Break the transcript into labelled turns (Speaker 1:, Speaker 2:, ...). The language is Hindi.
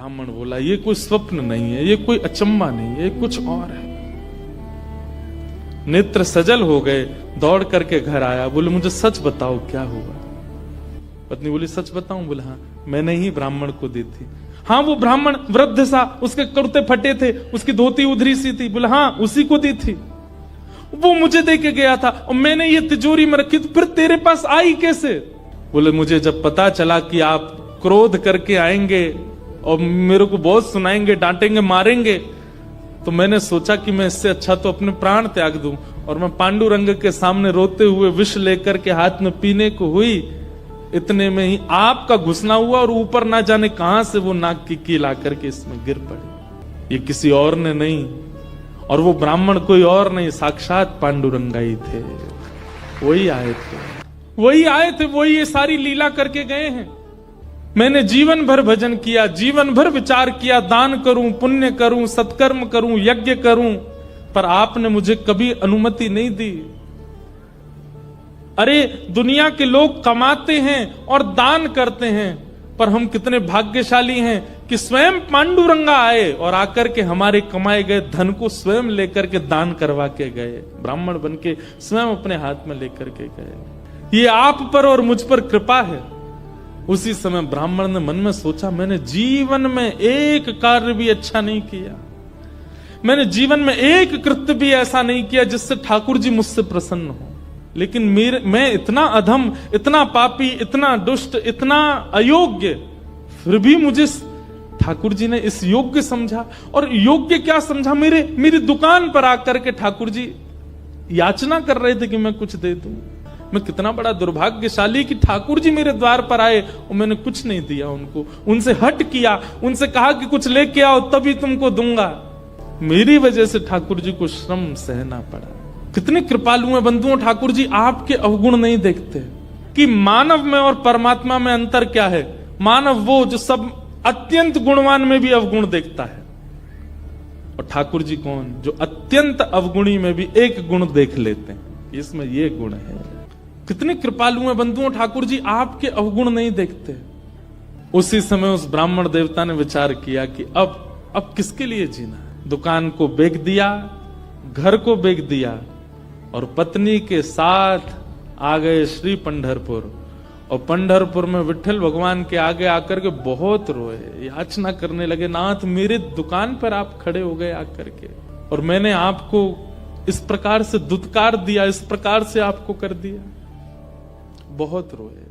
Speaker 1: ब्राह्मण बोला, ये कोई स्वप्न नहीं है, ये कोई अचंबा नहीं है, ये कुछ और है। नेत्र सजल हो गए, दौड़ करके घर आया, बोले मुझे सच बताओ क्या हुआ। पत्नी बोली सच बताऊं? बोले हाँ, मैंने ही ब्राह्मण को दी थी। हाँ, वो ब्राह्मण वृद्ध सा, उसके कुर्ते फटे थे, उसकी धोती उधरी सी थी। बोले हाँ, उसी को दी थी, वो मुझे दे के गया था और मैंने ये तिजोरी में रखी, तो फिर तेरे पास आई कैसे? बोले मुझे जब पता चला कि आप क्रोध करके आएंगे और मेरे को बहुत सुनाएंगे, डांटेंगे, मारेंगे, तो मैंने सोचा कि मैं इससे अच्छा तो अपने प्राण त्याग दूं। और मैं पांडुरंग के सामने रोते हुए विष लेकर के हाथ में पीने को हुई, इतने में ही आपका घुसना हुआ और ऊपर ना जाने कहां से वो नाक की कील आकर के इसमें गिर पड़ी। ये किसी और ने नहीं, और वो ब्राह्मण कोई और नहीं, साक्षात पांडुरंगा ही थे। वही आए थे, वही ये सारी लीला करके गए हैं। मैंने जीवन भर भजन किया, जीवन भर विचार किया, दान करूं, पुण्य करूं, सत्कर्म करूं, यज्ञ करूं, पर आपने मुझे कभी अनुमति नहीं दी। अरे दुनिया के लोग कमाते हैं और दान करते हैं, पर हम कितने भाग्यशाली हैं कि स्वयं पांडुरंगा आए और आकर के हमारे कमाए गए धन को स्वयं लेकर के दान करवा के गए, ब्राह्मण बन के स्वयं अपने हाथ में लेकर के गए। ये आप पर और मुझ पर कृपा है। उसी समय ब्राह्मण ने मन में सोचा, मैंने जीवन में एक कार्य भी अच्छा नहीं किया, मैंने जीवन में एक कृत्य भी ऐसा नहीं किया जिससे ठाकुर जी मुझसे प्रसन्न हो, लेकिन मैं इतना अधम, इतना पापी, इतना दुष्ट, इतना अयोग्य, फिर भी मुझे ठाकुर जी ने इस योग्य समझा। और योग्य क्या समझा? मेरी दुकान पर आकर के ठाकुर जी याचना कर रहे थे कि मैं कुछ दे दूं। मैं कितना बड़ा दुर्भाग्यशाली कि ठाकुर जी मेरे द्वार पर आए और मैंने कुछ नहीं दिया उनको, उनसे हट किया, उनसे कहा कि कुछ लेके आओ तभी तुमको दूंगा। मेरी वजह से ठाकुर जी को श्रम सहना पड़ा। कितने कृपालु हैं बंधुओं ठाकुर जी, आपके अवगुण नहीं देखते कि मानव में और परमात्मा में अंतर क्या है। मानव वो जो सब अत्यंत गुणवान में भी अवगुण देखता है, और ठाकुर जी कौन? जो अत्यंत अवगुणी में भी एक गुण देख लेते हैं, इसमें ये गुण है। कितने कृपालु हैं बंधुओं ठाकुर जी, आपके अवगुण नहीं देखते। उसी समय उस ब्राह्मण देवता ने विचार किया कि अब किसके लिए जीना है। दुकान को बेच दिया, घर को बेच दिया और पत्नी के साथ आ गए श्री पंढरपुर। और पंढरपुर में विठल भगवान के आगे आकर के बहुत रोए, याचना करने लगे, नाथ मेरे दुकान पर आप खड़े हो गए आकर के, और मैंने आपको इस प्रकार से दुत्कार दिया, इस प्रकार से आपको कर दिया। बहुत रोए।